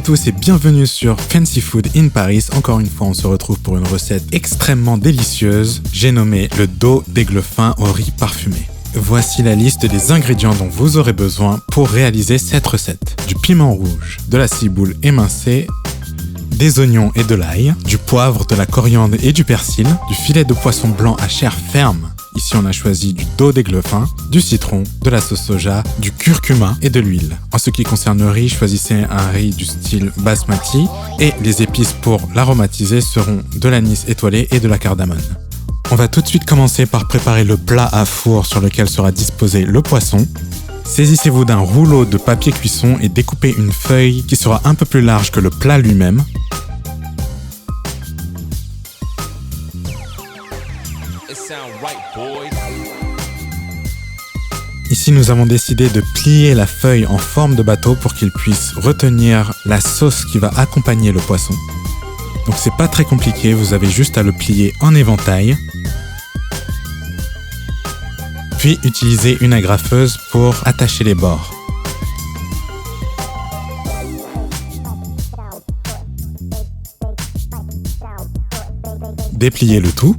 tous et bienvenue sur Fancy Food in Paris. Encore une fois, on se retrouve pour une recette extrêmement délicieuse. J'ai nommé le dos d'aigle fin au riz parfumé. Voici la liste des ingrédients dont vous aurez besoin pour réaliser cette recette. Du piment rouge, de la ciboule émincée, des oignons et de l'ail, du poivre, de la coriandre et du persil, du filet de poisson blanc à chair ferme. Ici, on a choisi du dos d'aigle fin, du citron, de la sauce soja, du curcuma et de l'huile. En ce qui concerne le riz, choisissez un riz du style basmati et les épices pour l'aromatiser seront de l'anis étoilé et de la cardamone. On va tout de suite commencer par préparer le plat à four sur lequel sera disposé le poisson. Saisissez-vous d'un rouleau de papier cuisson et découpez une feuille qui sera un peu plus large que le plat lui-même. Ici, nous avons décidé de plier la feuille en forme de bateau pour qu'il puisse retenir la sauce qui va accompagner le poisson. Donc c'est pas très compliqué, vous avez juste à le plier en éventail. Puis utilisez une agrafeuse pour attacher les bords. Dépliez le tout.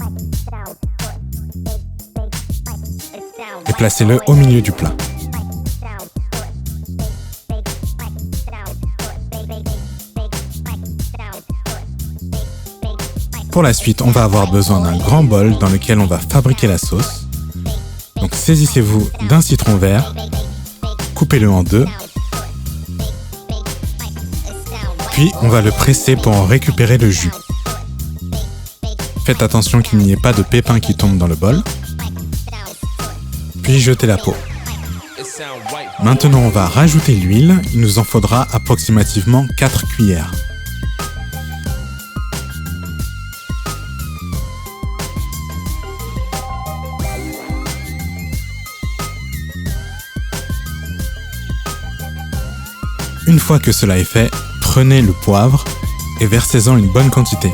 Et placez-le au milieu du plat. Pour la suite, on va avoir besoin d'un grand bol dans lequel on va fabriquer la sauce. Donc saisissez-vous d'un citron vert, coupez-le en deux, puis on va le presser pour en récupérer le jus. Faites attention qu'il n'y ait pas de pépins qui tombent dans le bol. Puis jetez la peau. Maintenant, on va rajouter l'huile. Il nous en faudra approximativement 4 cuillères. Une fois que cela est fait, prenez le poivre et versez-en une bonne quantité.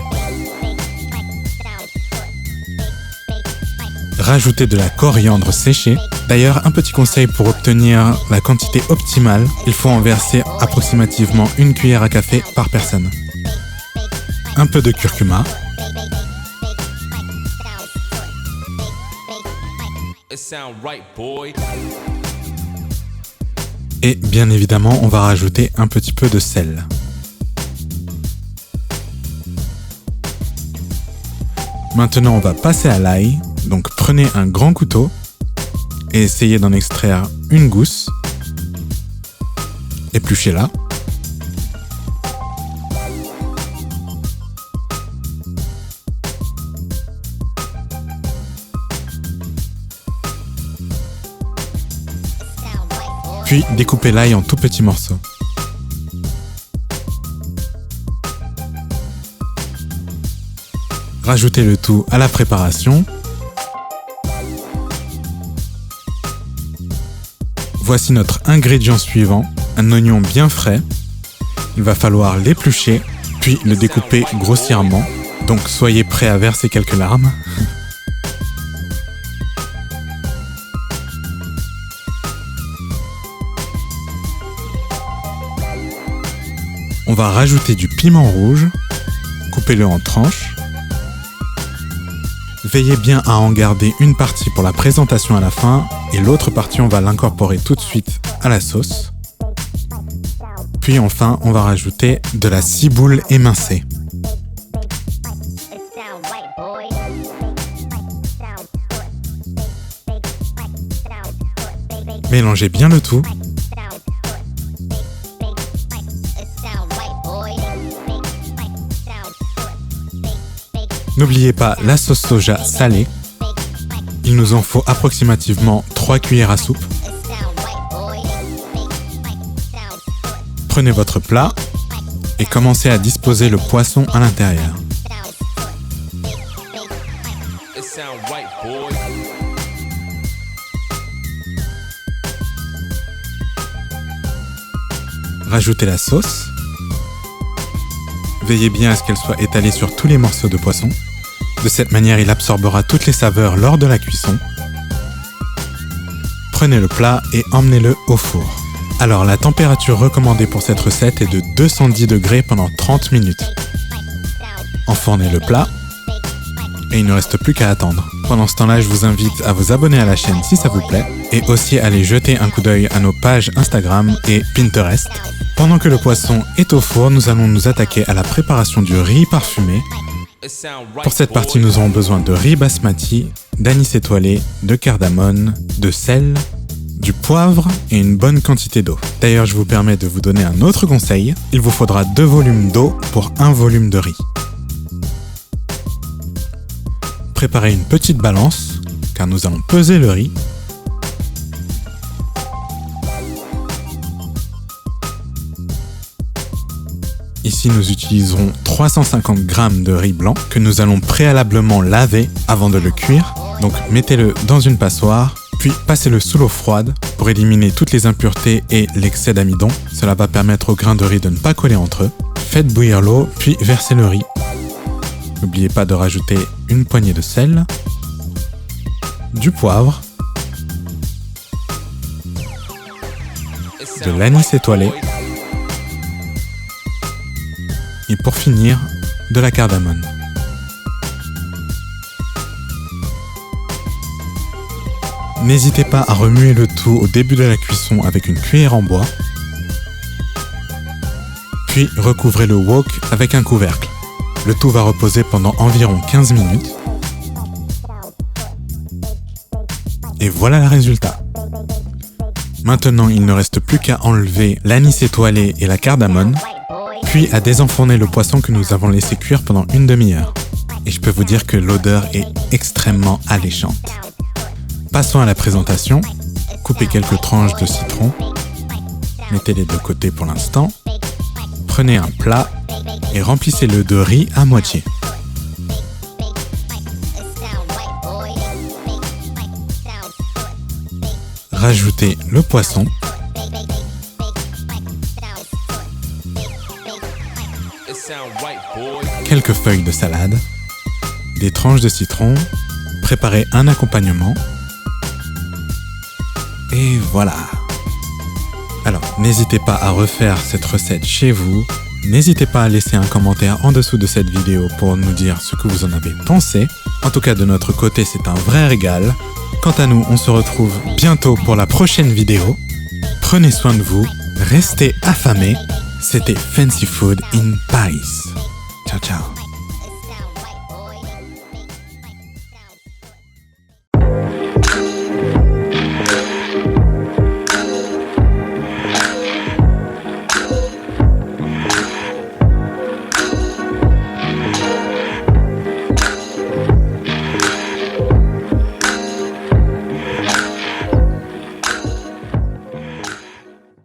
Rajoutez de la coriandre séchée. D'ailleurs, un petit conseil pour obtenir la quantité optimale, il faut en verser approximativement 1 cuillère à café par personne. Un peu de curcuma. Et bien évidemment, on va rajouter un petit peu de sel. Maintenant, on va passer à l'ail. Donc prenez un grand couteau et essayez d'en extraire une gousse. Épluchez-la. Puis découpez l'ail en tout petits morceaux. Rajoutez le tout à la préparation. Voici notre ingrédient suivant, un oignon bien frais. Il va falloir l'éplucher, puis le découper grossièrement. Donc soyez prêts à verser quelques larmes. On va rajouter du piment rouge, coupez-le en tranches. Veillez bien à en garder une partie pour la présentation à la fin et l'autre partie on va l'incorporer tout de suite à la sauce. Puis enfin on va rajouter de la ciboule émincée. Mélangez bien le tout. N'oubliez pas la sauce soja salée. Il nous en faut approximativement 3 cuillères à soupe. Prenez votre plat et commencez à disposer le poisson à l'intérieur. Rajoutez la sauce. Veillez bien à ce qu'elle soit étalée sur tous les morceaux de poisson. De cette manière, il absorbera toutes les saveurs lors de la cuisson. Prenez le plat et emmenez-le au four. Alors la température recommandée pour cette recette est de 210 degrés pendant 30 minutes. Enfournez le plat et il ne reste plus qu'à attendre. Pendant ce temps-là, je vous invite à vous abonner à la chaîne si ça vous plaît et aussi à aller jeter un coup d'œil à nos pages Instagram et Pinterest. Pendant que le poisson est au four, nous allons nous attaquer à la préparation du riz parfumé. Pour cette partie, nous aurons besoin de riz basmati, d'anis étoilé, de cardamone, de sel, du poivre et une bonne quantité d'eau. D'ailleurs, je vous permets de vous donner un autre conseil. Il vous faudra 2 volumes d'eau pour 1 volume de riz. Préparez une petite balance, car nous allons peser le riz. Ici, nous utiliserons 350 g de riz blanc que nous allons préalablement laver avant de le cuire. Donc, mettez-le dans une passoire, puis passez-le sous l'eau froide pour éliminer toutes les impuretés et l'excès d'amidon. Cela va permettre aux grains de riz de ne pas coller entre eux. Faites bouillir l'eau, puis versez le riz. N'oubliez pas de rajouter une poignée de sel, du poivre, de l'anis étoilé et pour finir, de la cardamone. N'hésitez pas à remuer le tout au début de la cuisson avec une cuillère en bois, puis recouvrez le wok avec un couvercle. Le tout va reposer pendant environ 15 minutes. Et voilà le résultat. Maintenant, il ne reste plus qu'à enlever l'anis étoilé et la cardamone, puis à désenfourner le poisson que nous avons laissé cuire pendant une demi-heure. Et je peux vous dire que l'odeur est extrêmement alléchante. Passons à la présentation. Coupez quelques tranches de citron. Mettez-les de côté pour l'instant. Prenez un plat et remplissez-le de riz à moitié. Rajoutez le poisson. Quelques feuilles de salade. Des tranches de citron. Préparez un accompagnement. Et voilà. Alors, n'hésitez pas à refaire cette recette chez vous. N'hésitez pas à laisser un commentaire en dessous de cette vidéo pour nous dire ce que vous en avez pensé. En tout cas, de notre côté, c'est un vrai régal. Quant à nous, on se retrouve bientôt pour la prochaine vidéo. Prenez soin de vous, restez affamés. C'était Fancy Food in Paris. Ciao, ciao.